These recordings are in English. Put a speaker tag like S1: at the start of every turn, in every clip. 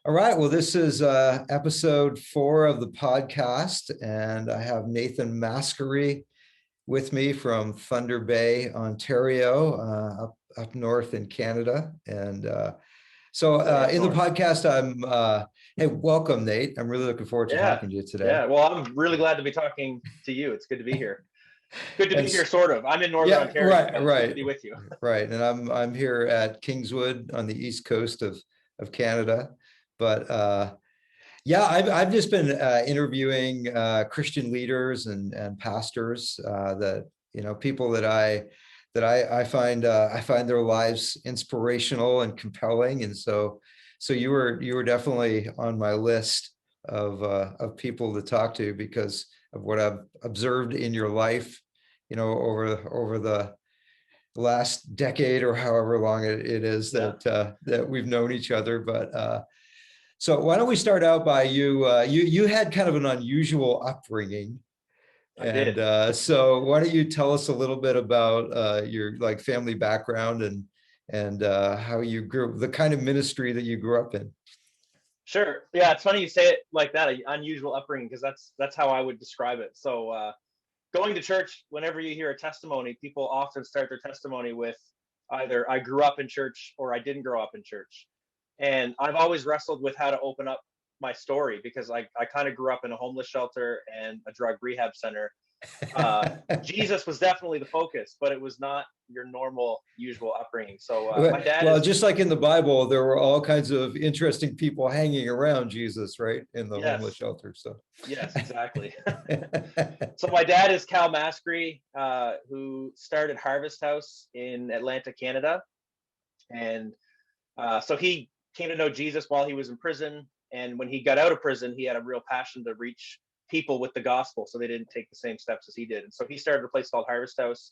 S1: All right. Well, this is episode 4 of the podcast, and I have Nathan Maskery with me from Thunder Bay, Ontario, up north in Canada. And in the podcast, hey, welcome, Nate. I'm really looking forward to talking to you today.
S2: Yeah. Well, I'm really glad to be talking to you. It's good to be here. Good to be here, sort of. I'm in Northern Ontario.
S1: Right.
S2: Good to be with you.
S1: Right. And I'm here at Kingswood on the east coast of Canada. But I've just been interviewing Christian leaders and pastors that people that I find their lives inspirational and compelling, and so you were definitely on my list of people to talk to because of what I've observed in your life, over the last decade or however long it is that we've known each other. But so why don't we start out by you had kind of an unusual upbringing.
S2: I did.
S1: So why don't you tell us a little bit about your family background and how you grew, the kind of ministry that you grew up in.
S2: Sure. Yeah, it's funny you say it like that, unusual upbringing, because that's how I would describe it. So going to church, whenever you hear a testimony, people often start their testimony with either I grew up in church or I didn't grow up in church. And I've always wrestled with how to open up my story because I kind of grew up in a homeless shelter and a drug rehab center. Jesus was definitely the focus, but it was not your normal, usual upbringing. So my dad
S1: just like in the Bible, there were all kinds of interesting people hanging around Jesus, right? In the homeless shelter. So
S2: yes, exactly. So my dad is Cal Maskery, who started Harvest House in Atlanta, Canada. And so he came to know Jesus while he was in prison. And when he got out of prison, he had a real passion to reach people with the gospel so they didn't take the same steps as he did. And so he started a place called Harvest House.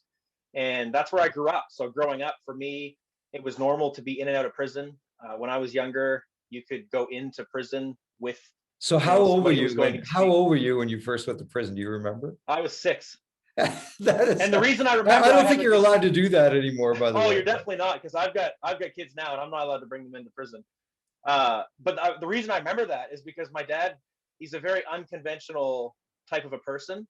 S2: And that's where I grew up. So growing up, for me, it was normal to be in and out of prison. When I was younger, you could go into prison with.
S1: So how old were you? How old were you when you first went to prison? Do you remember?
S2: I was 6.
S1: And the
S2: reason I remember,
S1: I don't think you're allowed to do that anymore, by the way.
S2: Oh, you're definitely not, because I've got kids now, and I'm not allowed to bring them into prison. But the reason I remember that is because my dad, he's a very unconventional type of a person,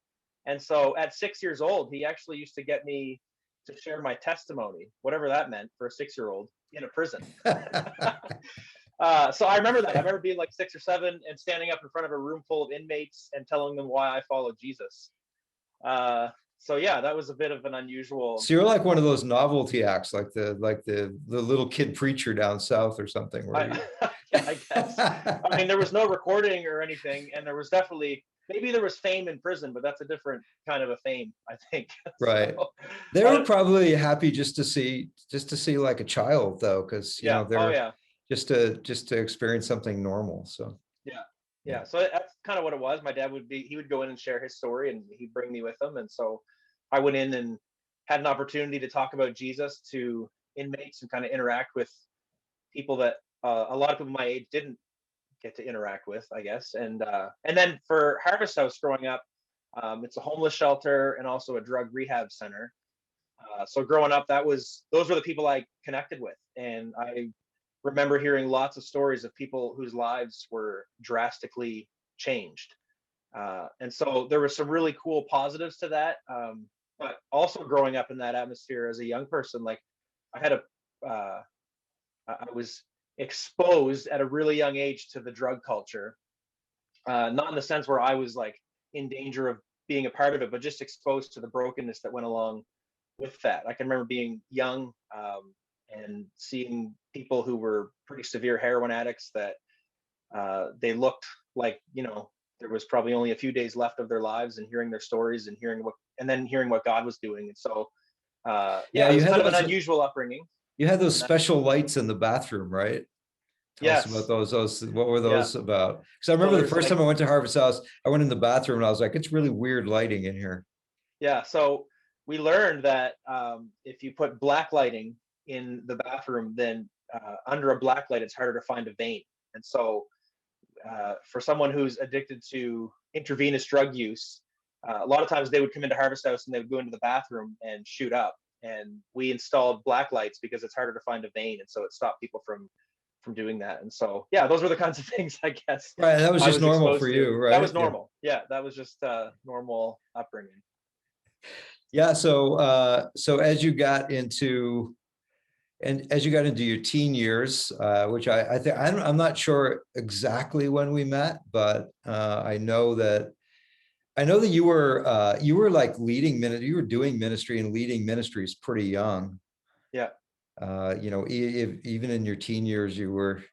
S2: and so at 6 years old, he actually used to get me to share my testimony, whatever that meant for a 6-year-old in a prison. So I remember that. I remember being like 6 or 7 and standing up in front of a room full of inmates and telling them why I followed Jesus. So yeah, that was a bit of an unusual.
S1: So you're like one of those novelty acts, like the little kid preacher down south or something.
S2: Yeah, I guess. I mean, there was no recording or anything, and there was definitely, maybe there was fame in prison, but that's a different kind of a fame, I think.
S1: Right. So, they were probably happy just to see like a child, though, because they're just to experience something normal. So
S2: yeah, so that's kind of what it was. My dad he would go in and share his story, and he'd bring me with him. And so I went in and had an opportunity to talk about Jesus to inmates and kind of interact with people that a lot of people my age didn't get to interact with, I guess. And then for Harvest House growing up, it's a homeless shelter and also a drug rehab center. So growing up, those were the people I connected with. And I remember hearing lots of stories of people whose lives were drastically changed. And so there were some really cool positives to that. But also growing up in that atmosphere as a young person, like I was exposed at a really young age to the drug culture. Not in the sense where I was like in danger of being a part of it, but just exposed to the brokenness that went along with that. I can remember being young, and seeing people who were pretty severe heroin addicts that they looked like, there was probably only a few days left of their lives, and hearing their stories and hearing what God was doing. And so, it was kind of an unusual upbringing.
S1: You had those special lights in the bathroom, right? Tell us about those. What were those about? Because I remember the first time I went to Harvest House, I went in the bathroom and I was like, it's really weird lighting in here.
S2: Yeah. So we learned that if you put black lighting in the bathroom, then under a black light, it's harder to find a vein. And so for someone who's addicted to intravenous drug use, a lot of times they would come into Harvest House and they would go into the bathroom and shoot up. And we installed black lights because it's harder to find a vein. And so it stopped people from from doing that. And so, yeah, those were the kinds of things, I guess,
S1: Right. That was
S2: I
S1: just
S2: was
S1: normal for
S2: exposed to.
S1: you,
S2: That
S1: right?
S2: was
S1: Yeah.
S2: normal. Yeah, that was just normal upbringing.
S1: Yeah. So as you got into your teen years, which I think I'm not sure exactly when we met, but I know that you were like leading ministry, you were doing ministry and leading ministries pretty young.
S2: Yeah.
S1: Even in your teen years, you were.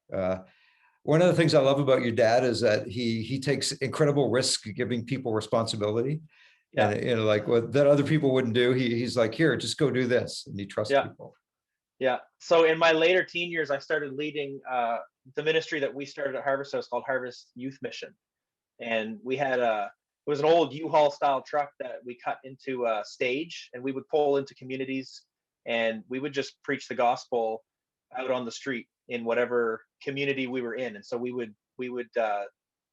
S1: One of the things I love about your dad is that he takes incredible risk giving people responsibility,
S2: Yeah.
S1: and like what that other people wouldn't do. He's like, here, just go do this, and he trusts
S2: Yeah.
S1: people.
S2: Yeah. So in my later teen years, I started leading the ministry that we started at Harvest House called Harvest Youth Mission. And we had it was an old U-Haul style truck that we cut into a stage, and we would pull into communities, and we would just preach the gospel out on the street in whatever community we were in. And so we would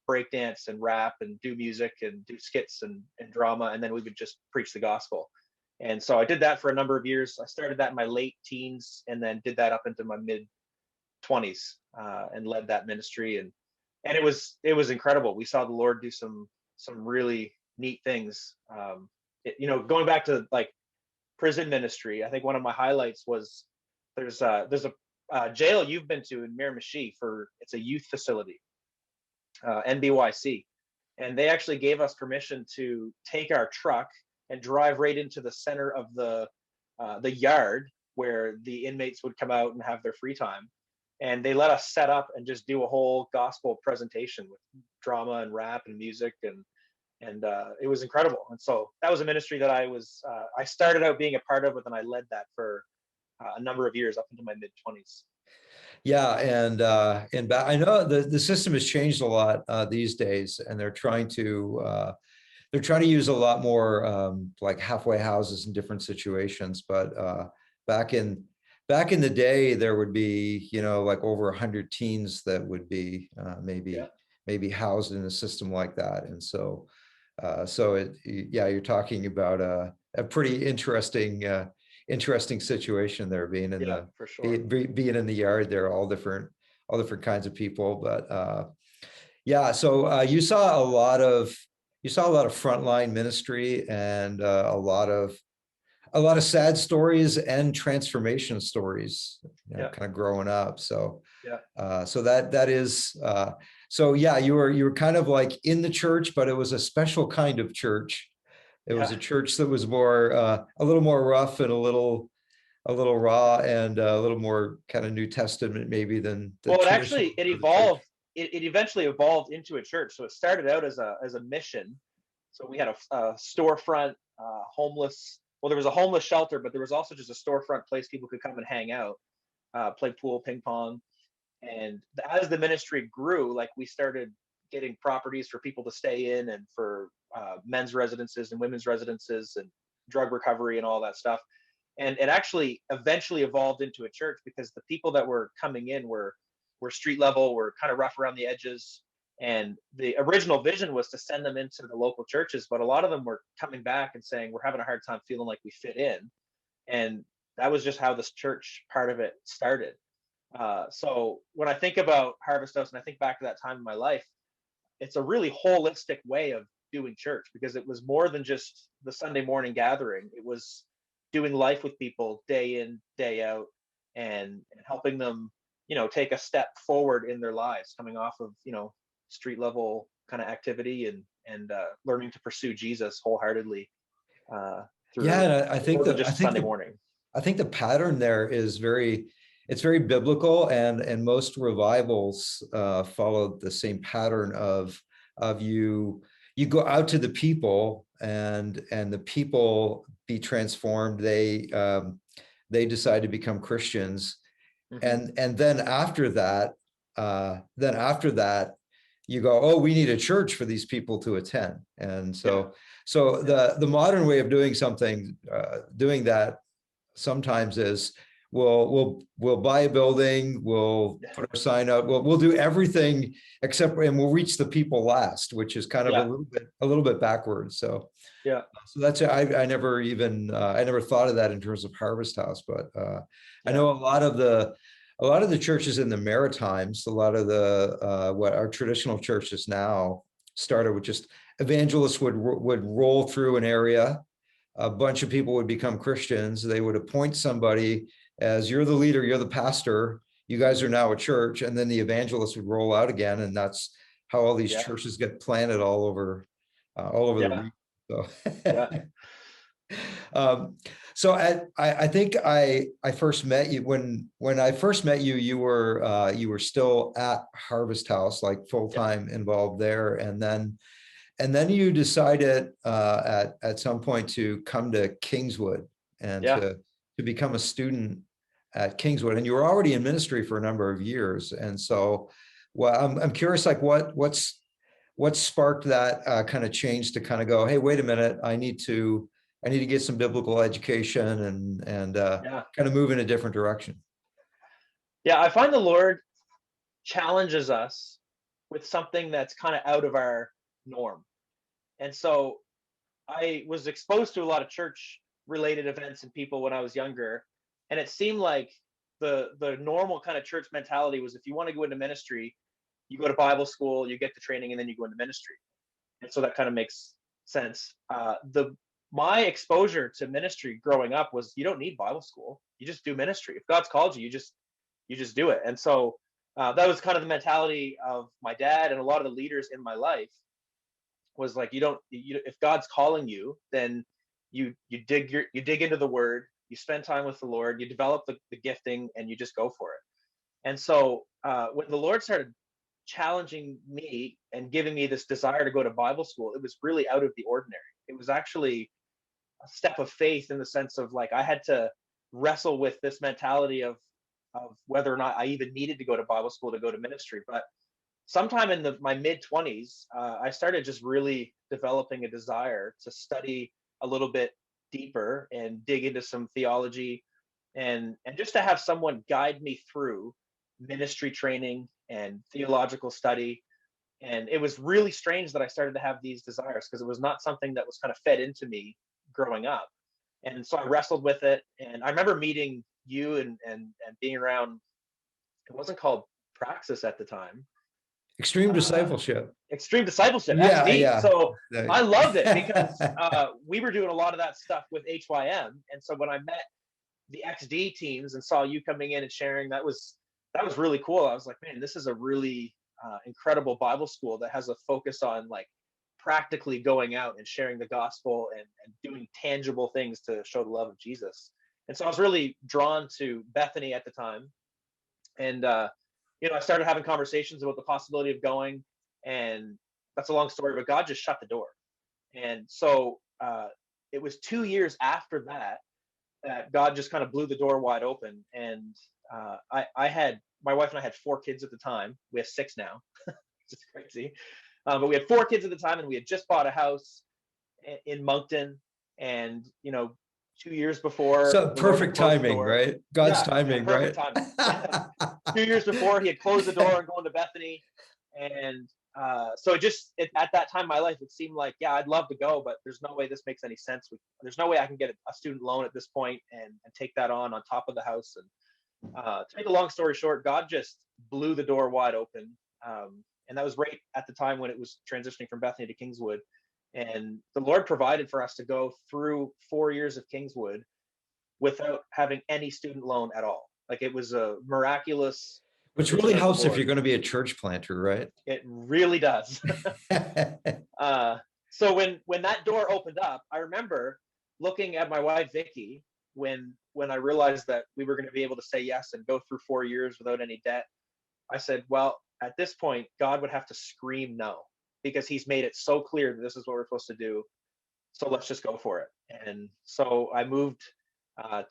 S2: break dance and rap and do music and do skits and drama, and then we would just preach the gospel. And so I did that for a number of years. I started that in my late teens, and then did that up into my mid 20s, and led that ministry. And it was incredible. We saw the Lord do some really neat things. Going back to like prison ministry, I think one of my highlights was there's a jail you've been to in Miramichi it's a youth facility, NBYC, and they actually gave us permission to take our truck and drive right into the center of the yard where the inmates would come out and have their free time. And they let us set up and just do a whole gospel presentation with drama and rap and music, and it was incredible. And so that was a ministry that I started out being a part of, but then I led that for a number of years up into my mid 20s.
S1: Yeah, and I know the system has changed a lot these days, and they're trying to use a lot more like halfway houses in different situations. But back in the day, there would be like over 100 teens that would be maybe housed in a system like that, and so you're talking about a pretty interesting situation there, being in
S2: for sure.
S1: being in the yard there, all different kinds of people. But so you saw a lot of frontline ministry, and a lot of sad stories and transformation stories, kind of growing up. So that is you were kind of like in the church, but it was a special kind of church. It was a church that was more a little more rough, and a little raw, and a little more kind of New Testament maybe than the
S2: Well,
S1: traditional
S2: it
S1: of the church.
S2: evolved. It eventually evolved into a church. So it started out as a mission. So we had a storefront, homeless. Well, there was a homeless shelter, but there was also just a storefront place people could come and hang out, play pool, ping pong. And as the ministry grew, like we started getting properties for people to stay in, and for men's residences and women's residences and drug recovery and all that stuff. And it actually eventually evolved into a church, because the people that were coming in were street level, were kind of rough around the edges. And the original vision was to send them into the local churches, but a lot of them were coming back and saying, we're having a hard time feeling like we fit in. And that was just how this church part of it started. So when I think about Harvest House and I think back to that time in my life, it's a really holistic way of doing church, because it was more than just the Sunday morning gathering. It was doing life with people day in, day out, and helping them, take a step forward in their lives, coming off of, street level kind of activity, and learning to pursue Jesus wholeheartedly. Through
S1: And I think
S2: more than just Sunday morning.
S1: I think the pattern there is it's very biblical, and most revivals follow the same pattern of you go out to the people, and the people be transformed. They decide to become Christians, and then after that, you go, oh, we need a church for these people to attend. And so the modern way of doing that sometimes is we'll buy a building, we'll put our sign out, we'll do everything and we'll reach the people last, which is kind of a little bit backwards. So that's I never thought of that in terms of Harvest House, but I know a lot of a lot of the churches in the Maritimes, a lot of the what our traditional churches now started with just evangelists would roll through an area. A bunch of people would become Christians. They would appoint somebody as, you're the leader, you're the pastor, you guys are now a church, and then the evangelist would roll out again, and that's how all these
S2: Yeah.
S1: churches get planted all over the
S2: Yeah.
S1: region. So,
S2: Yeah.
S1: um, so I think I first met you when I first met you. You were still at Harvest House, like full time involved there, and then you decided at some point to come to Kingswood and
S2: Yeah.
S1: to become a student at Kingswood, and you were already in ministry for a number of years. And so, well, I'm curious, like what sparked that kind of change to kind of go, hey, wait a minute, I need to get some biblical education and
S2: Yeah.
S1: kind of move in a different direction.
S2: Yeah. I find the Lord challenges us with something that's kind of out of our norm. And so I was exposed to a lot of church related events and people when I was younger. And it seemed like the normal kind of church mentality was, if you want to go into ministry, you go to Bible school, you get the training, and then you go into ministry. And so that kind of makes sense. The My exposure to ministry growing up was, you don't need Bible school. You just do ministry. If God's called you, you just do it. And so that was kind of the mentality of my dad and a lot of the leaders in my life, was like, if God's calling you, then you dig into the word, you spend time with the Lord, you develop the gifting, and you just go for it. And so when the Lord started challenging me and giving me this desire to go to Bible school, it was really out of the ordinary. It was actually a step of faith, in the sense of, like, I had to wrestle with this mentality of whether or not I even needed to go to Bible school to go to ministry. But sometime in my mid 20s, I started just really developing a desire to study a little bit deeper and dig into some theology, and just to have someone guide me through ministry training and theological study. And it was really strange that I started to have these desires, because it was not something that was kind of fed into me growing up. And so I wrestled with it. And I remember meeting you and being around, it wasn't called Praxis at the time.
S1: Extreme
S2: uh,
S1: discipleship.
S2: Extreme Discipleship,
S1: Yeah,
S2: XD.
S1: yeah.
S2: So I loved it, because we were doing a lot of that stuff with HYM. And so when I met the XD teams and saw you coming in and sharing, that was really cool. I was like, man, this is a really incredible Bible school that has a focus on, like, practically going out and sharing the gospel and doing tangible things to show the love of Jesus. And so I was really drawn to Bethany at the time. And I started having conversations about the possibility of going, and that's a long story, but God just shut the door. And so it was 2 years after that God just kind of blew the door wide open. And I had, my wife and I had 4 kids at the time. We have 6 now, which is crazy. But we had 4 kids at the time, and we had just bought a house in Moncton. And 2 years before,
S1: So
S2: the Lord had
S1: perfect
S2: closed the
S1: timing,
S2: door.
S1: right? God's
S2: Yeah,
S1: timing,
S2: perfect
S1: right?
S2: timing. Yeah. 2 years before, he had closed the door and going to Bethany. And so at that time in my life, it seemed like, yeah, I'd love to go, but there's no way this makes any sense. There's no way I can get a student loan at this point and take that on top of the house. And to make a long story short, God just blew the door wide open. And that was right at the time when it was transitioning from Bethany to Kingswood. And the Lord provided for us to go through 4 years of Kingswood without having any student loan at all. Like, it was a miraculous
S1: Which
S2: provision
S1: really
S2: of the
S1: helps if
S2: Lord.
S1: you're going to be a church planter, right?
S2: It really does. So when that door opened up, I remember looking at my wife Vicky when I realized that we were going to be able to say yes and go through 4 years without any debt. I said, well, at this point, God would have to scream no, because he's made it so clear that this is what we're supposed to do. So let's just go for it. And so I moved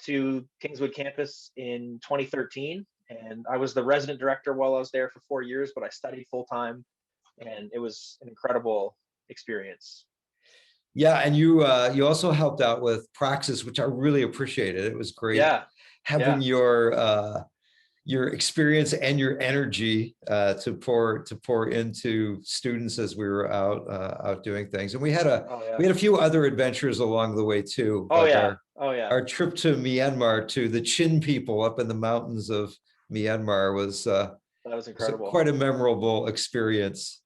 S2: to Kingswood campus in 2013, and I was the resident director while I was there for 4 years, but I studied full time, and it was an incredible experience.
S1: Yeah, and you also helped out with Praxis, which I really appreciated. It was great
S2: Yeah,
S1: having
S2: yeah.
S1: your experience and your energy to pour into students as we were out doing things. And we had
S2: Oh yeah.
S1: a few other adventures along the way too.
S2: Oh
S1: Like
S2: yeah. Oh yeah.
S1: our trip to Myanmar, to the Chin people up in the mountains of Myanmar
S2: That was
S1: was
S2: incredible.
S1: quite a memorable experience.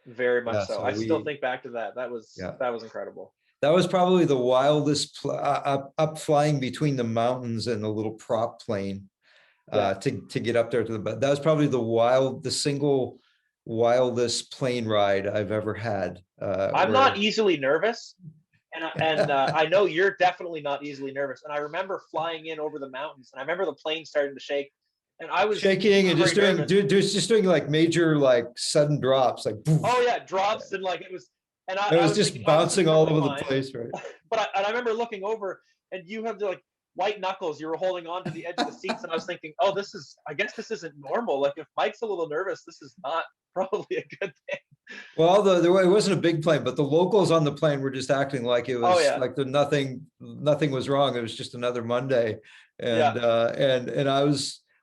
S2: Very much
S1: Yeah,
S2: so.
S1: so
S2: I still
S1: we,
S2: think back to that.
S1: yeah,
S2: That was incredible.
S1: that was probably the wildest up flying between the mountains and a little prop plane
S2: Yeah.
S1: to get up there to the, but that was probably the single wildest plane ride I've ever had.
S2: I'm not
S1: Where
S2: easily nervous, and I know you're definitely not easily nervous. And I remember flying in over the mountains, and I remember the plane starting to shake, and I was
S1: shaking and
S2: not
S1: just
S2: very nervous.
S1: just doing like major like sudden drops, like poof.
S2: Oh yeah, drops and like it was, and
S1: It
S2: I
S1: was
S2: was thinking,
S1: just
S2: oh, this is
S1: bouncing all
S2: totally
S1: over the
S2: fine.
S1: place, right?
S2: And I remember looking over, and you have the like white knuckles. You were holding on to the edge of the seats, and I was thinking, oh, this is. I guess this isn't normal. Like if Mike's a little nervous, this is not probably a good thing.
S1: Well, it wasn't a big plane, but the locals on the plane were just acting like it
S2: Oh
S1: was
S2: yeah,
S1: like nothing was wrong. It was just another Monday,
S2: yeah,
S1: and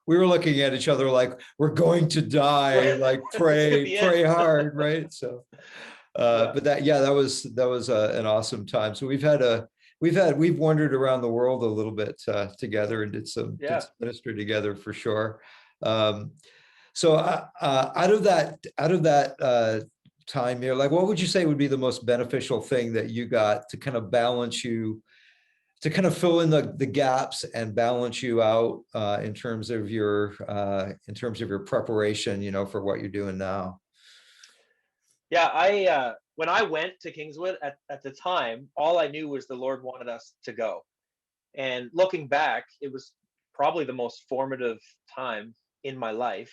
S1: we were looking at each other like we're going to die,
S2: right.
S1: like
S2: This could be it.
S1: pray hard, right? So,
S2: Yeah,
S1: but that was an awesome time. So we've wandered around the world a little bit together and did
S2: yeah.
S1: some ministry together for sure. Um, so out of that time here, like what would you say would be the most beneficial thing that you got to kind of balance you, to kind of fill in the gaps and balance you out in terms of your preparation, you know, for what you're doing now?
S2: Yeah, I when I went to Kingswood at the time, all I knew was the Lord wanted us to go. And looking back, it was probably the most formative time in my life.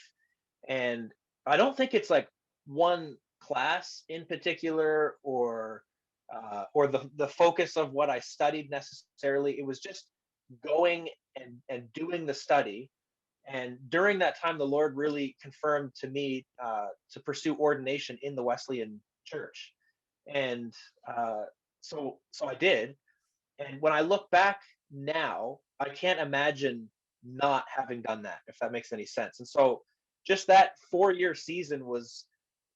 S2: And I don't think it's like one class in particular or the focus of what I studied necessarily. It was just going and doing the study. And during that time, the Lord really confirmed to me to pursue ordination in the Wesleyan Church, and so I did. And when I look back now, I can't imagine not having done that, if that makes any sense. And so, just that 4 year season was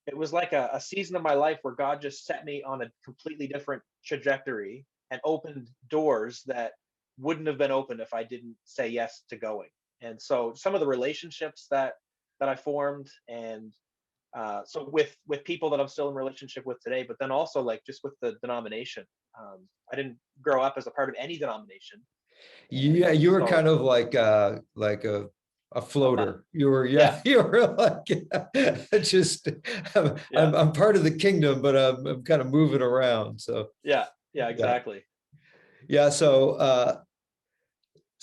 S2: it was like a season of my life where God just set me on a completely different trajectory and opened doors that wouldn't have been open if I didn't say yes to going. And so some of the relationships that I formed and so with people that I'm still in relationship with today, but then also like just with the denomination. I didn't grow up as a part of any denomination, and
S1: Yeah, you were
S2: so
S1: kind of like a
S2: a mutt.
S1: floater. You were,
S2: Yeah,
S1: yeah, you were like just
S2: yeah,
S1: I'm part of the kingdom, but I'm kind of moving around. So
S2: yeah, yeah,
S1: yeah,
S2: exactly.
S1: yeah.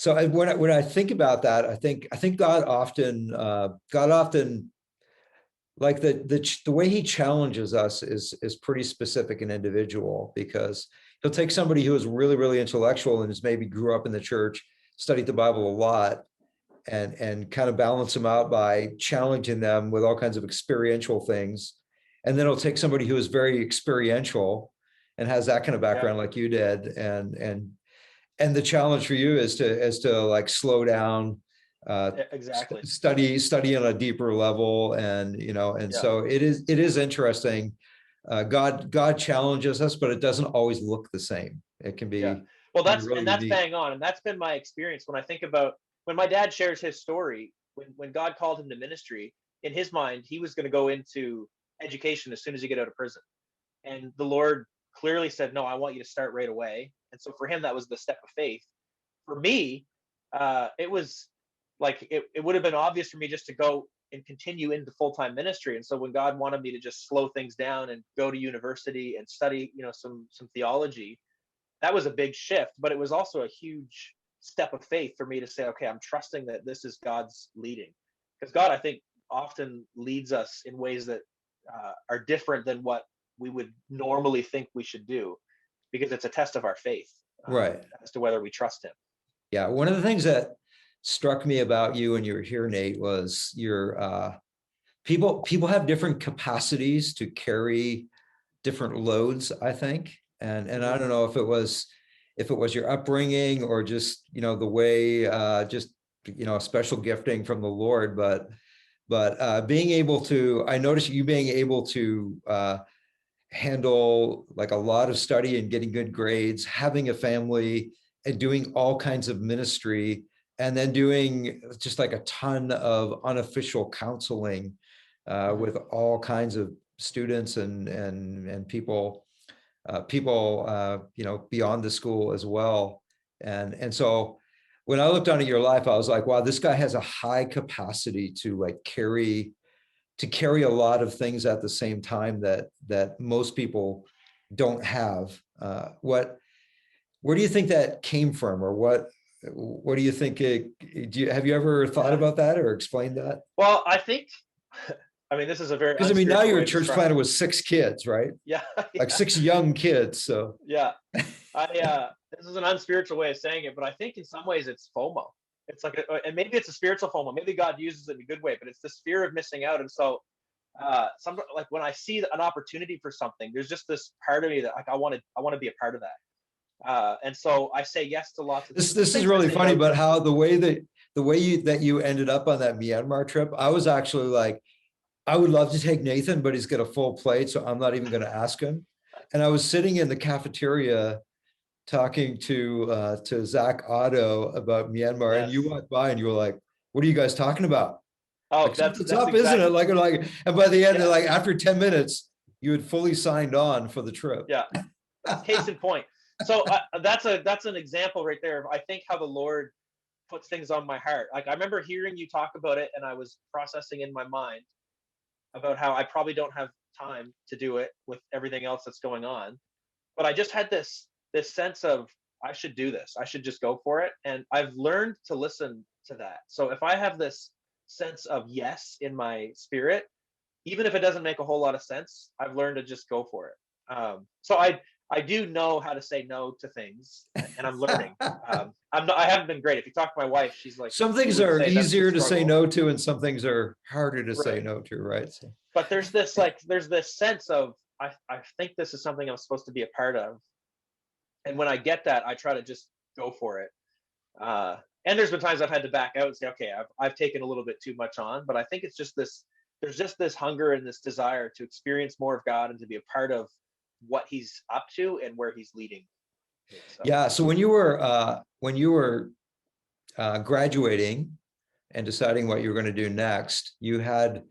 S1: When I think about that, I think God often like the way he challenges us is pretty specific and individual, because he'll take somebody who is really intellectual and is maybe grew up in the church, studied the Bible a lot, and kind of balance them out by challenging them with all kinds of experiential things. And then he'll take somebody who is very experiential and has that kind of
S2: Yeah,
S1: background like you did, and the challenge for you is to like slow down,
S2: exactly.
S1: study on a deeper level, and you know, and
S2: Yeah,
S1: so it is interesting. God challenges us, but it doesn't always look the same. It
S2: yeah.
S1: can
S2: Well,
S1: be
S2: that's
S1: really
S2: and that's
S1: unique.
S2: bang on, and that's been my experience when I think about when my dad shares his story. When God called him to ministry, in his mind, he was going to go into education as soon as he get out of prison. And the Lord clearly said, no, I want you to start right away. And so for him, that was the step of faith. For me, it was like it would have been obvious for me just to go and continue into full-time ministry. And so when God wanted me to just slow things down and go to university and study, you know, some theology, that was a big shift, but it was also a huge step of faith for me to say, okay, I'm trusting that this is God's leading. Because God, I think, often leads us in ways that are different than what we would normally think we should do, because it's a test of our faith
S1: Right.
S2: as to whether we trust Him.
S1: Yeah. One of the things that struck me about you when you were here, Nate, was your people have different capacities to carry different loads, I think. And I
S2: Mm-hmm.
S1: don't know if it was your upbringing or just, you know, the way just, you know, a special gifting from the Lord, but being able to, I noticed you being able to handle like a lot of study and getting good grades, having a family and doing all kinds of ministry and then doing just like a ton of unofficial counseling with all kinds of students and people, beyond the school as well. And so when I looked down at your life, I was like, wow, this guy has a high capacity to like carry a lot of things at the same time that most people don't have. Where do you think that came from, or what do you think have you ever thought
S2: Yeah.
S1: about that or explained that?
S2: Well, I think, I mean, this is a very
S1: Because I mean, now
S2: unspiritual
S1: you're
S2: way
S1: a
S2: of
S1: church
S2: describing
S1: planter
S2: it.
S1: with 6 kids, right?
S2: Yeah.
S1: Like
S2: Yeah.
S1: 6 young kids. So
S2: Yeah. This is an unspiritual way of saying it, but I think in some ways it's FOMO. It's like, and maybe it's a spiritual FOMO. Maybe God uses it in a good way, but it's this fear of missing out. And so, some like when I see an opportunity for something, there's just this part of me that like I want to be a part of that. And so I say yes to lots of
S1: this is
S2: things. I
S1: really
S2: say
S1: funny,
S2: no
S1: but
S2: to.
S1: how the way you ended up on that Myanmar trip, I was actually like, I would love to take Nathan, but he's got a full plate, so I'm not even going to ask him. And I was sitting in the cafeteria talking to Zach Otto about Myanmar, and you
S2: Yes.
S1: walked by and you were like, "What are you guys talking about?
S2: Oh,
S1: Like something's
S2: that's
S1: up, isn't it?"
S2: exactly.
S1: Like, and by the end,
S2: Yeah.
S1: like after 10 minutes, you had fully signed on for the trip.
S2: Yeah. Case in point. So that's an example right there of I think how the Lord puts things on my heart. Like I remember hearing you talk about it, and I was processing in my mind about how I probably don't have time to do it with everything else that's going on. But I just had this sense of I should do this. I should just go for it. And I've learned to listen to that. So if I have this sense of yes in my spirit, even if it doesn't make a whole lot of sense, I've learned to just go for it. So I do know how to say no to things, and I'm learning. I haven't been great. If you talk to my wife, she's like,
S1: Some
S2: she
S1: things
S2: would
S1: are
S2: say that's the
S1: easier to say
S2: struggle,
S1: no to, and some things are harder to say
S2: right?
S1: no to, right? So,
S2: But there's this sense of I think this is something I'm supposed to be a part of, and when I get that, I try to just go for it. Uh, and there's been times I've had to back out and say, okay, I've taken a little bit too much on, but I think it's just this. There's just this hunger and this desire to experience more of God and to be a part of what He's up to and where He's leading me. So
S1: yeah. So when you were graduating and deciding what you were going to do next, you had,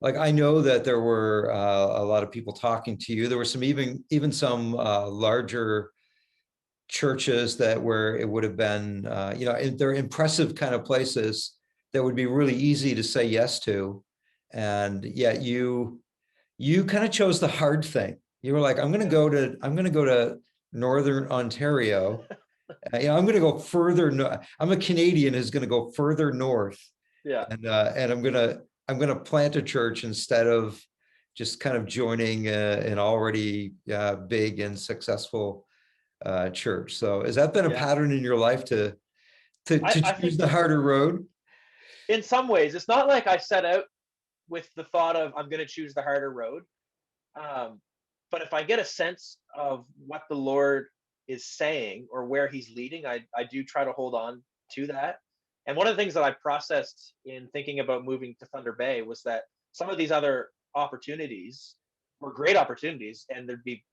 S1: like, I know that there were a lot of people talking to you. There were some even some larger churches that where it would have been, they're impressive kind of places that would be really easy to say yes to. And yet you kind of chose the hard thing. You were like, I'm going to go to Northern Ontario. I'm going to go further. I'm a Canadian who's going to go further north,
S2: yeah,
S1: and I'm gonna plant a church instead of just kind of joining an already big and successful church. So has that been a
S2: yeah.
S1: pattern in your life to
S2: I
S1: choose
S2: think
S1: the harder road?
S2: in some ways it's not like I set out with the thought of I'm going to choose the harder road. Um, but if I get a sense of what the Lord is saying or where He's leading, I do try to hold on to that. And one of the things that I processed in thinking about moving to Thunder Bay was that some of these other opportunities were great opportunities, and there'd be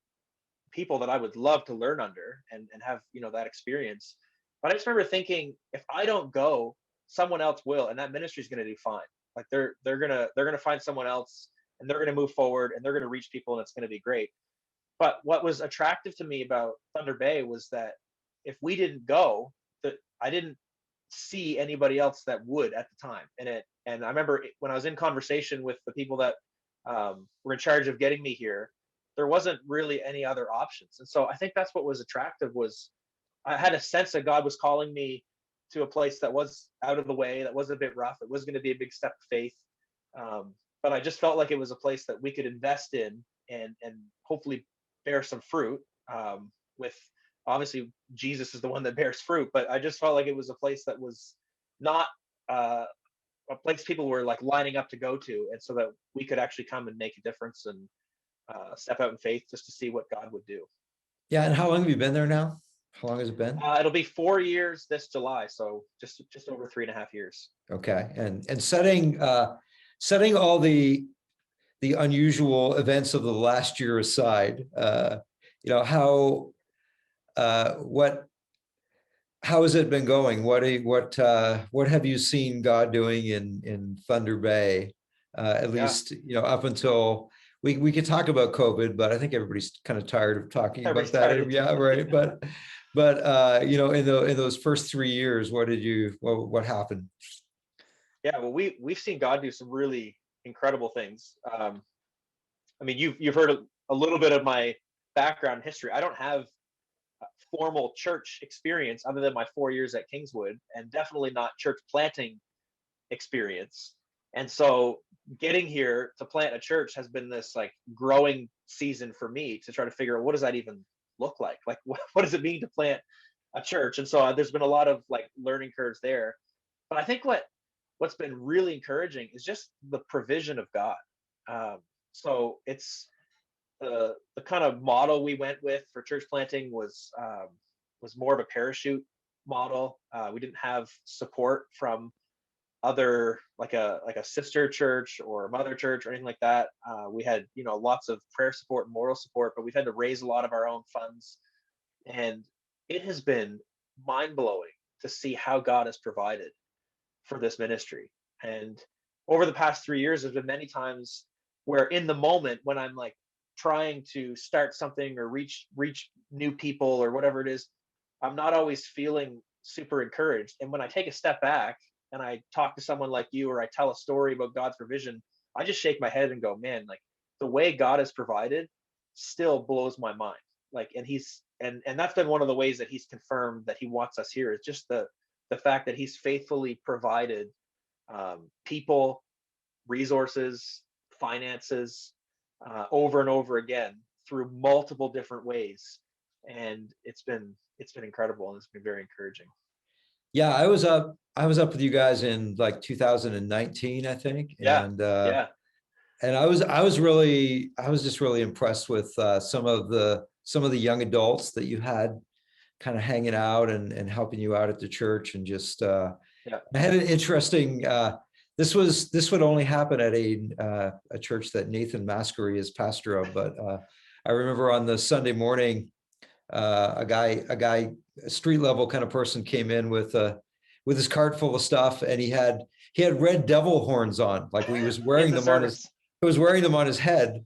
S2: people that I would love to learn under and have that experience. But I just remember thinking, if I don't go, someone else will, and that ministry is going to do fine. Like they're gonna find someone else, and they're gonna move forward, and they're gonna reach people, and it's going to be great. But what was attractive to me about Thunder Bay was that if we didn't go, that I didn't see anybody else that would at the time. And I remember when I was in conversation with the people that were in charge of getting me here, there wasn't really any other options. And so I think that's what was attractive was I had a sense that God was calling me to a place that was out of the way, that was a bit rough. It was going to be a big step of faith. But I just felt like it was a place that we could invest in and hopefully bear some fruit. With obviously Jesus is the one that bears fruit, but I just felt like it was a place that was not a place people were like lining up to go to, and so that we could actually come and make a difference and step out in faith just to see what God would do.
S1: Yeah. And how long have you been there now? How long has it been?
S2: It'll be 4 years this July, so just over 3.5 years.
S1: Okay. And setting all the unusual events of the last year aside, how what how has it been going? What have you seen God doing in Thunder Bay? At
S2: Yeah,
S1: least, up until we could talk about COVID, but I think everybody's kind of tired of talking about
S2: everybody's
S1: that.
S2: tired of
S1: Yeah, right. But in those first 3 years, what happened?
S2: yeah. Well, we've seen God do some really incredible things. I mean, you've heard a little bit of my background history. I don't have formal church experience other than my 4 years at Kingswood, and definitely not church planting experience. And so getting here to plant a church has been this like growing season for me to try to figure out what does that even look like? Like what does it mean to plant a church? And so there's been a lot of like learning curves there. But I think what's been really encouraging is just the provision of God. So it's the kind of model we went with for church planting was more of a parachute model. We didn't have support from other like a sister church or a mother church or anything like that. We had lots of prayer support and moral support, but we've had to raise a lot of our own funds, and it has been mind blowing to see how God has provided for this ministry. And over the past 3 years, there's been many times where in the moment when I'm like trying to start something or reach new people or whatever it is, I'm not always feeling super encouraged. And when I take a step back and I talk to someone like you or I tell a story about God's provision, I just shake my head and go, man, like the way God has provided still blows my mind. Like, and and that's been one of the ways that he's confirmed that he wants us here, is just the fact that he's faithfully provided people, resources, finances over and over again through multiple different ways, and it's been incredible and it's been very encouraging.
S1: Yeah, I was up with you guys in like 2019, I think.
S2: Yeah,
S1: And
S2: yeah,
S1: I was just really impressed with some of the young adults that you had kind of hanging out and helping you out at the church. And just
S2: yeah,
S1: I had an interesting this would only happen at a church that Nathan Maskery is pastor of. But I remember on the Sunday morning, a street level kind of person came in with his cart full of stuff, and he had red devil horns on, like he was wearing
S2: into
S1: them on his
S2: service.
S1: he was wearing them on his head.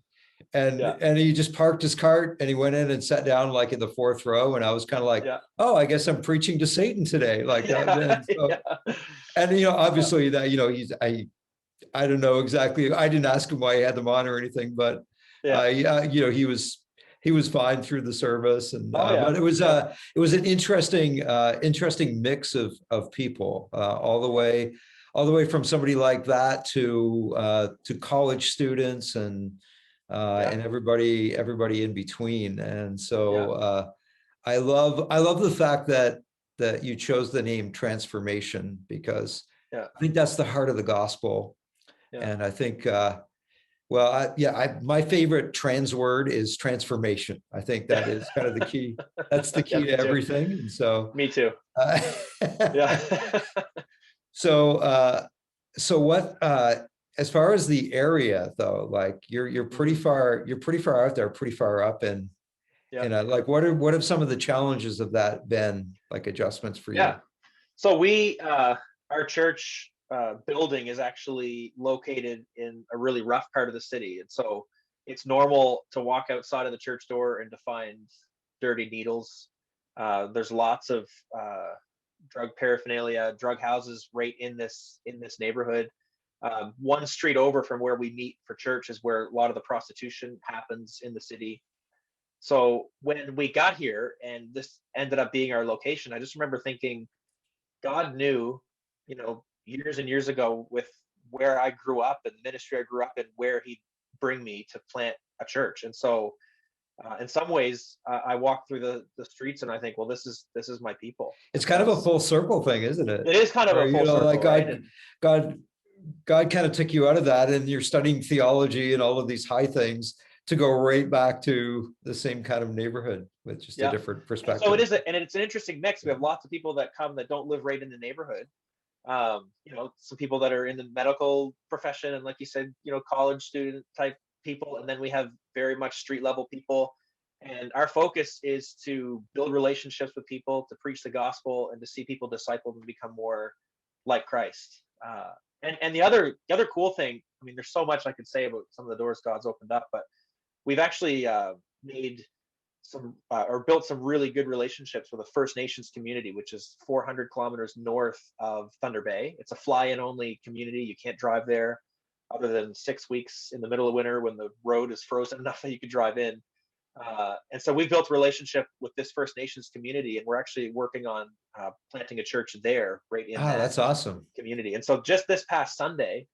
S1: and
S2: Yeah,
S1: and he just parked his cart and he went in and sat down like in the fourth row, and I was kind of like,
S2: yeah,
S1: oh, I guess I'm preaching to Satan today, like that.
S2: yeah,
S1: And so,
S2: yeah,
S1: and
S2: yeah,
S1: obviously that he's I don't know exactly. I didn't ask him why he had them on or anything, but
S2: yeah.
S1: yeah, he was fine through the service. And
S2: Oh
S1: but
S2: yeah,
S1: it was
S2: yeah,
S1: it was an interesting mix of people, all the way from somebody like that to college students
S2: yeah,
S1: and everybody in between. And so
S2: yeah,
S1: I love the fact that you chose the name transformation, because
S2: yeah,
S1: I think that's the heart of the gospel.
S2: yeah,
S1: And I think, well, my favorite trans word is transformation. I think that
S2: yeah.
S1: is kind of the key. That's the
S2: Yeah,
S1: key
S2: me
S1: to
S2: too.
S1: everything. And so,
S2: Me too.
S1: uh,
S2: Yeah.
S1: so, what, as far as the area though, like you're pretty
S2: Mhm.
S1: far, out there, pretty far up in,
S2: Yeah.
S1: like, what have some of the challenges of that been, like adjustments for you?
S2: Yeah. So our church building is actually located in a really rough part of the city, and so it's normal to walk outside of the church door and to find dirty needles. There's lots of drug paraphernalia, drug houses right in this neighborhood. One street over from where we meet for church is where a lot of the prostitution happens in the city. So when we got here and this ended up being our location, I just remember thinking, God knew, years and years ago with where I grew up and the ministry I grew up in, where He'd bring me to plant a church. And so, in some ways, I walk through the streets and I think, well, this is my people,
S1: It's kind of a
S2: because
S1: full circle thing, isn't it?
S2: it is kind of
S1: Or
S2: a full
S1: like
S2: circle, right?
S1: God, God kind of took you out of that, and you're studying theology and all of these high things to go right back to the same kind of neighborhood with just a
S2: Yeah.
S1: different
S2: And so
S1: perspective.
S2: and it's an interesting mix. We have lots of people that come that don't live right in the neighborhood. Some people that are in the medical profession, and like you said, college student type people, and then we have very much street level people. And our focus is to build relationships with people, to preach the gospel, and to see people discipled and become more like Christ. And the other cool thing, I mean, there's so much I could say about some of the doors God's opened up, but we've actually made some or built some really good relationships with a First Nations community, which is 400 kilometers north of Thunder Bay. It's a fly-in only community. You can't drive there other than 6 weeks in the middle of winter when the road is frozen enough that you could drive in. And so we built a relationship with this First Nations community, and we're actually working on planting a church there, right in
S1: Oh,
S2: that
S1: that's awesome.
S2: community. And so just this past Sunday,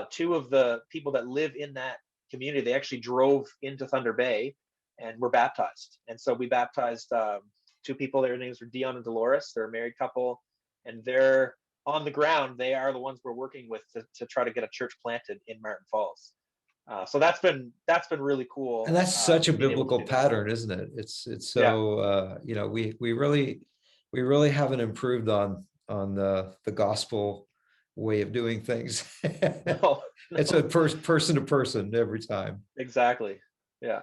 S2: two of the people that live in that community, they actually drove into Thunder Bay and were baptized. And so we baptized two people. Their names were Dion and Dolores. They're a married couple, and they're on the ground. They are the ones we're working with to try to get a church planted in Martin Falls. So that's been really cool.
S1: And that's such a
S2: being able to
S1: biblical
S2: do that.
S1: pattern, isn't it? It's
S2: Yeah.
S1: so you know, we really haven't improved on the gospel way of doing things.
S2: No,
S1: It's a person to person every time.
S2: exactly. Yeah.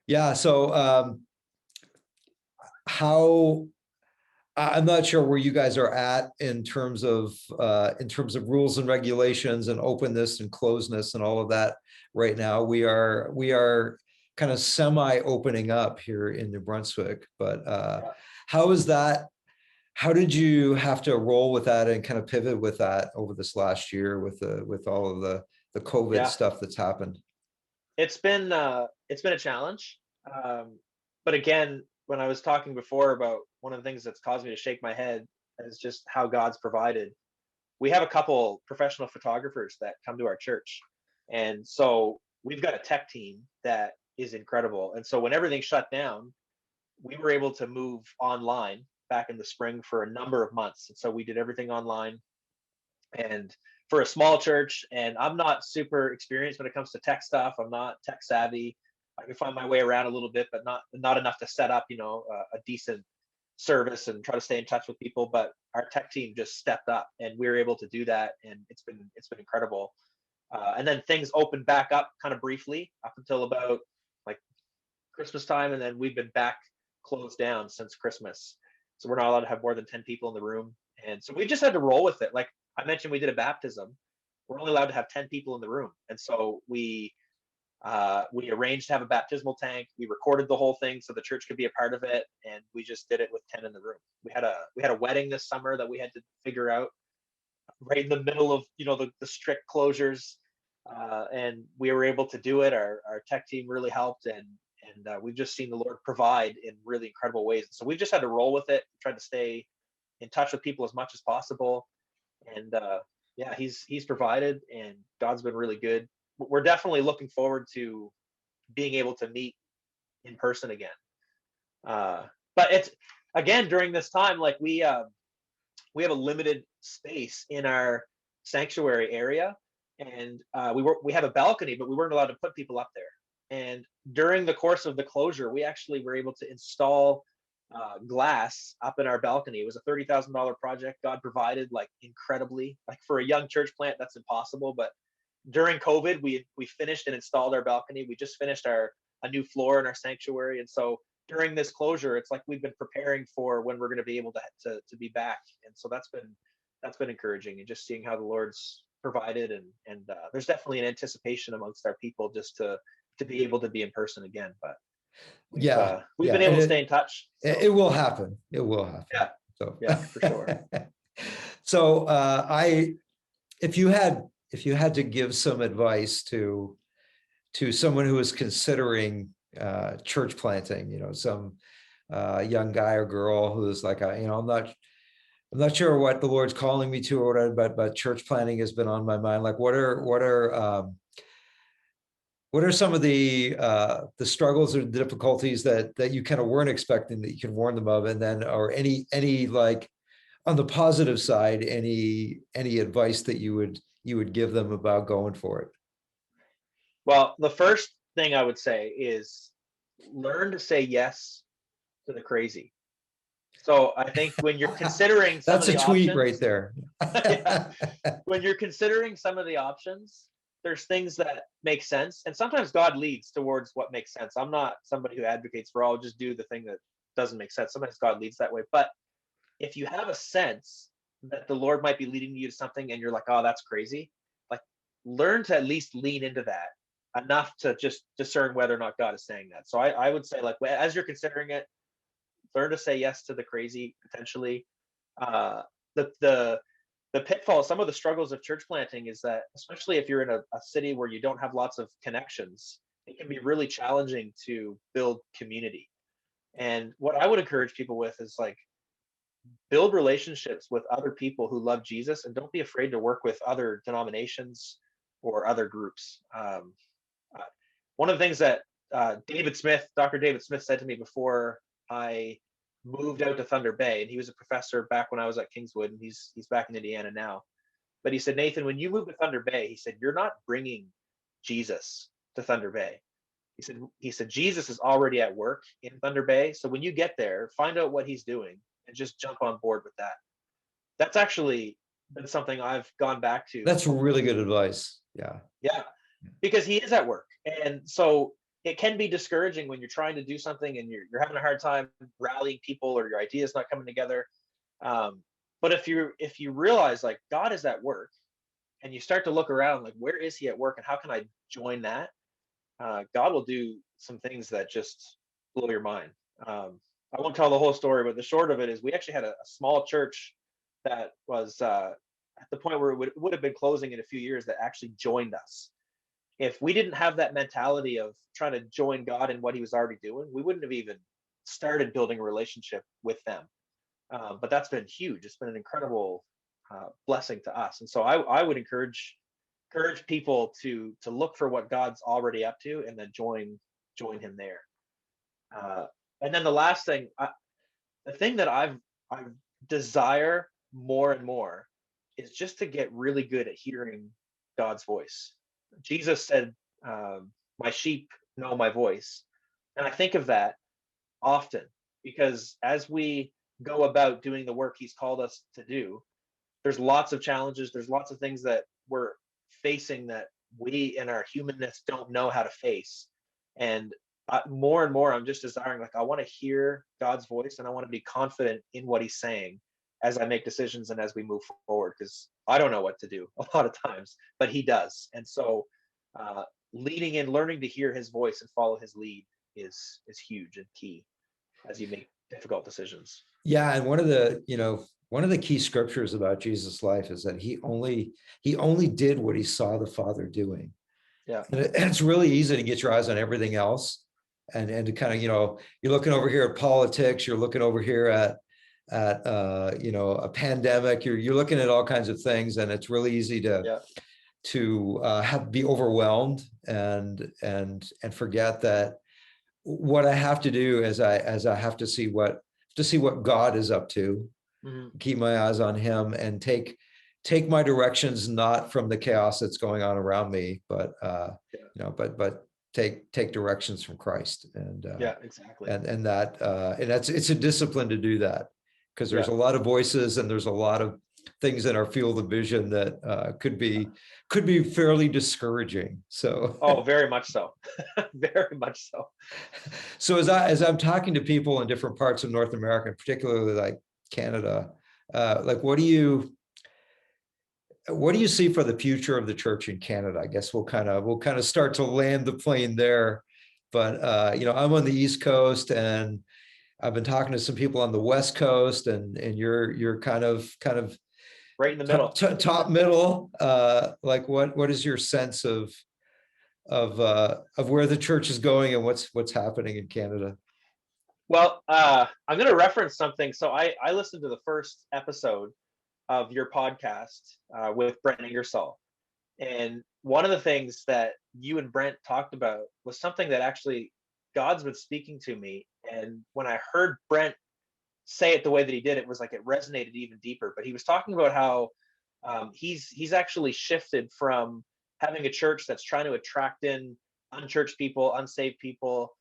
S1: Yeah. So how I'm not sure where you guys are at in terms of rules and regulations and openness and closeness and all of that right now. We are kind of semi opening up here in New Brunswick, but
S2: Yeah.
S1: how is that? How did you have to roll with that and kind of pivot with that over this last year with all of the COVID
S2: Yeah.
S1: stuff that's happened?
S2: It's been a challenge. But again, when I was talking before about one of the things that's caused me to shake my head is just how God's provided. We have a couple professional photographers that come to our church. And so we've got a tech team that is incredible. And so when everything shut down, we were able to move online back in the spring for a number of months. And so we did everything online. And for a small church, and I'm not super experienced when it comes to tech stuff. I'm not tech savvy. I can find my way around a little bit, but not enough to set up, a decent service and try to stay in touch with people. But our tech team just stepped up, and we were able to do that, and it's been incredible. And then things opened back up kind of briefly up until about like Christmas time, and then we've been back closed down since Christmas. So we're not allowed to have more than 10 people in the room, and so we just had to roll with it. Like I mentioned, we did a baptism. We're only allowed to have 10 people in the room, and so we arranged to have a baptismal tank. We recorded the whole thing so the church could be a part of it, and we just did it with 10 in the room. We had a wedding this summer that we had to figure out right in the middle of the strict closures, and we were able to do it. Our tech team really helped, and we've just seen the Lord provide in really incredible ways. So we've just had to roll with it, tried to stay in touch with people as much as possible, and yeah, he's provided, and God's been really good. We're definitely looking forward to being able to meet in person again. But it's again during this time, like we have a limited space in our sanctuary area, and we have a balcony, but we weren't allowed to put people up there. And during the course of the closure, we actually were able to install glass up in our balcony. It was a $30,000 project. God provided like incredibly. Like for a young church plant, that's impossible. But during COVID, we finished and installed our balcony. We just finished a new floor in our sanctuary, and so during this closure, it's like we've been preparing for when we're going to be able to be back. And so that's been encouraging, and just seeing how the Lord's provided, and there's definitely an anticipation amongst our people just to be able to be in person again. But we've been able to stay in touch.
S1: So. It will happen. It will happen.
S2: Yeah.
S1: So
S2: yeah, for sure.
S1: So if you had to give some advice to someone who is considering church planting, some young guy or girl who's like, I'm not sure what the Lord's calling me to or whatever, but church planting has been on my mind. Like, what are some of the struggles or difficulties that you kind of weren't expecting that you can warn them of, and then or any like on the positive side, any advice that you would give them about going for it?
S2: Well, the first thing I would say is learn to say yes to the crazy. So I think when you're considering some
S1: that's
S2: of the
S1: a tweet
S2: options,
S1: right there.
S2: yeah, when you're considering some of the options, there's things that make sense, and sometimes God leads towards what makes sense. I'm not somebody who advocates for, I'll just do the thing that doesn't make sense. Sometimes God leads that way. But if you have a sense that the Lord might be leading you to something and you're like, oh, that's crazy, like learn to at least lean into that enough to just discern whether or not God is saying that. So I would say, like, as you're considering it, learn to say yes to the crazy potentially. Uh, the pitfall, some of the struggles of church planting is that, especially if you're in a city where you don't have lots of connections, it can be really challenging to build community. And what I would encourage people with is, like, build relationships with other people who love Jesus, and don't be afraid to work with other denominations or other groups. Uh, One of the things that Dr. David Smith said to me before I moved out to Thunder Bay, and he was a professor back when I was at Kingswood, and he's back in Indiana now. But he said, Nathan, when you move to Thunder Bay, he said, you're not bringing Jesus to Thunder Bay. He said Jesus is already at work in Thunder Bay. So when you get there, find out what he's doing and just jump on board with that. That's actually been something I've gone back to.
S1: That's really good advice.
S2: Yeah, because he is at work. And so it can be discouraging when you're trying to do something and you're having a hard time rallying people, or your ideas not coming together. But if you realize, like, God is at work, and you start to look around, like, where is he at work and how can I join that? God will do some things that just blow your mind. I won't tell the whole story, but the short of it is, we actually had a small church that was at the point where it would have been closing in a few years, that actually joined us. If we didn't have that mentality of trying to join God in what he was already doing, we wouldn't have even started building a relationship with them. But that's been huge. It's been an incredible blessing to us. And so I would encourage people to look for what God's already up to, and then join him there. And then the last thing, the thing that I desire more and more, is just to get really good at hearing God's voice. Jesus said, "My sheep know my voice," and I think of that often, because as we go about doing the work He's called us to do, there's lots of challenges. There's lots of things that we're facing that we in our humanness don't know how to face. And more and more, I'm just desiring, like, I want to hear God's voice, and I want to be confident in what he's saying as I make decisions and as we move forward, because I don't know what to do a lot of times, but he does. And so leaning in, learning to hear his voice and follow his lead is huge and key as you make difficult decisions.
S1: Yeah, and one of the key scriptures about Jesus' life is that he only did what he saw the Father doing.
S2: Yeah.
S1: And it's really easy to get your eyes on everything else, and to kind of, you're looking over here at politics, you're looking over here at a pandemic, you're looking at all kinds of things, and it's really easy to be overwhelmed and forget that what I have to do is I have to see what God is up to, keep my eyes on him, and take my directions not from the chaos that's going on around me, but take directions from Christ. And
S2: exactly.
S1: And it's a discipline to do that, because there's a lot of voices and there's a lot of things in our field of vision that could be fairly discouraging. So
S2: very much so. Very much so.
S1: So as I'm talking to people in different parts of North America, particularly like Canada, like what do you see for the future of the church in Canada? I guess we'll kind of start to land the plane there. But I'm on the East Coast, and I've been talking to some people on the West Coast, and you're kind of
S2: right in the middle,
S1: top middle. Like what is your sense of where the church is going and what's happening in Canada?
S2: Well, I'm going to reference something. So I listened to the first episode of your podcast with Brent Ingersoll, and one of the things that you and Brent talked about was something that actually God's been speaking to me. And when I heard Brent say it the way that he did, it was like it resonated even deeper. But he was talking about how he's actually shifted from having a church that's trying to attract in unchurched people, unsaved people,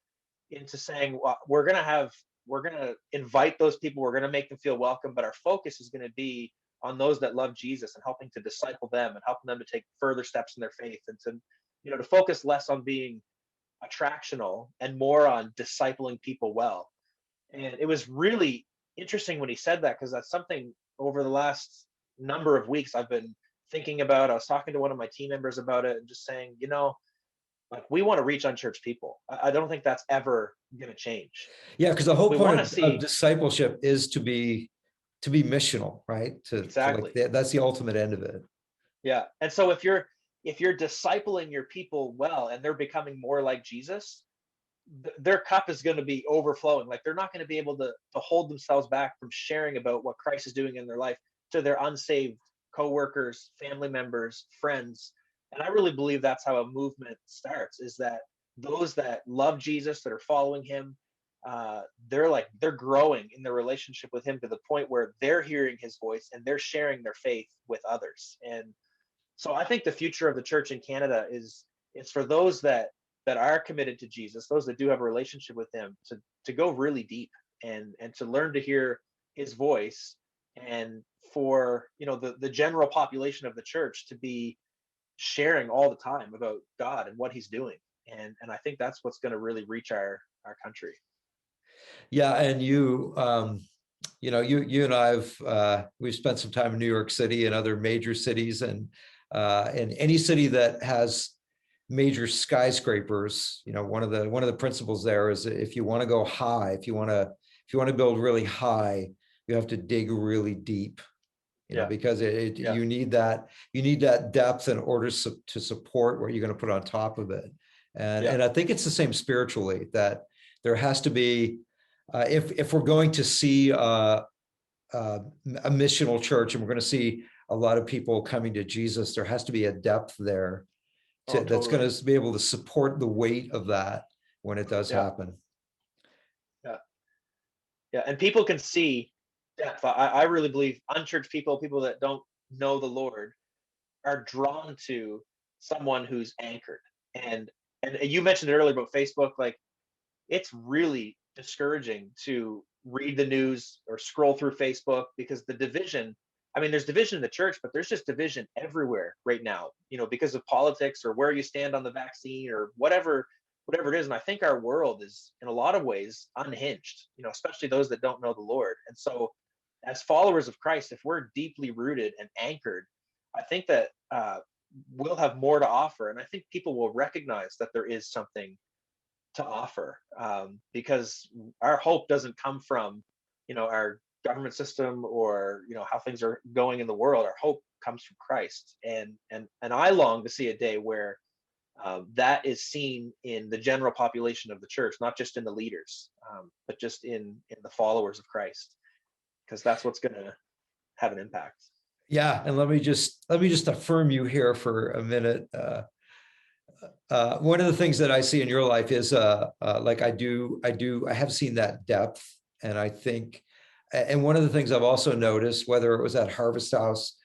S2: into saying, well, we're going to invite those people, we're going to make them feel welcome, but our focus is going to be on those that love Jesus and helping to disciple them and helping them to take further steps in their faith, and to, to focus less on being attractional and more on discipling people well. And it was really interesting when he said that, because that's something over the last number of weeks I've been thinking about. I was talking to one of my team members about it and just saying, like, we want to reach unchurched people. I don't think that's ever going to change.
S1: Yeah, because the whole
S2: We
S1: point
S2: want to
S1: of
S2: see
S1: discipleship is to be missional, right?
S2: exactly.
S1: That's the ultimate end of it.
S2: Yeah. And so if you're discipling your people well and they're becoming more like Jesus, their cup is going to be overflowing. Like, they're not going to be able to hold themselves back from sharing about what Christ is doing in their life to their unsaved coworkers, family members, friends. And I really believe that's how a movement starts, is that those that love Jesus, that are following him, they're growing in their relationship with him to the point where they're hearing his voice and they're sharing their faith with others. And so I think the future of the church in Canada is for those that are committed to Jesus, those that do have a relationship with him, to go really deep and to learn to hear his voice, and for the general population of the church to be sharing all the time about God and what he's doing. And I think that's what's going to really reach our country.
S1: Yeah, and you and we've spent some time in New York City and other major cities, and in any city that has major skyscrapers, one of the principles there is, if you want to go high, if you want to build really high, you have to dig really deep, because you need that depth in order to support what you're going to put on top of it. And I think it's the same spiritually, that there has to be, if we're going to see a missional church, and we're going to see a lot of people coming to Jesus, there has to be a depth there that's going to be able to support the weight of that when it does happen.
S2: Yeah, and people can see depth. I really believe unchurched people that don't know the Lord, are drawn to someone who's anchored. And you mentioned it earlier about Facebook. Like, it's really discouraging to read the news or scroll through Facebook, because the division, there's division in the church, but there's just division everywhere right now, because of politics or where you stand on the vaccine or whatever it is. And I think our world is in a lot of ways unhinged, especially those that don't know the Lord. And so as followers of Christ, if we're deeply rooted and anchored, I think that we'll have more to offer. And I think people will recognize that there is something to offer, because our hope doesn't come from, our government system or, how things are going in the world. Our hope comes from Christ. And I long to see a day where that is seen in the general population of the church, not just in the leaders, but just in the followers of Christ, because that's what's going to have an impact. Yeah,
S1: and let me just affirm you here for a minute. One of the things that I see in your life is like I have seen that depth, and I think, and one of the things I've also noticed, whether it was at Harvest House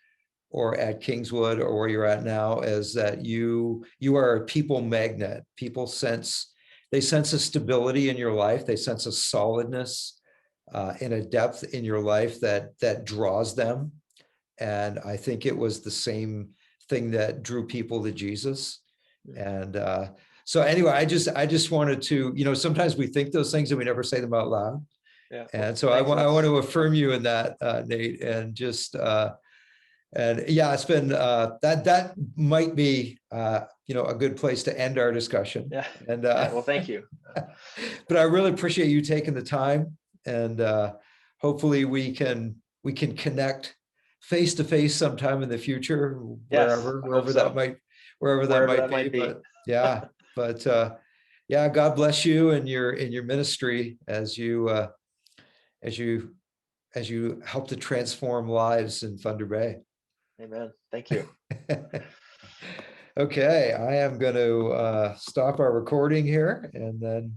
S1: or at Kingswood or where you're at now, is that you are a people magnet. People sense a stability in your life. They sense a solidness and a depth in your life that draws them. And I think it was the same thing that drew people to Jesus. And so anyway, I just wanted to, sometimes we think those things and we never say them out loud.
S2: Yeah.
S1: And so I want to affirm you in that, Nate, and just, and yeah, it's been, that might be, a good place to end our discussion.
S2: Yeah.
S1: And
S2: well, thank you.
S1: But I really appreciate you taking the time, and hopefully we can connect face to face sometime in the future, wherever that might be. But yeah, yeah, God bless you and your ministry as you help to transform lives in Thunder Bay.
S2: Amen. Thank you.
S1: Okay, I am going to stop our recording here, and then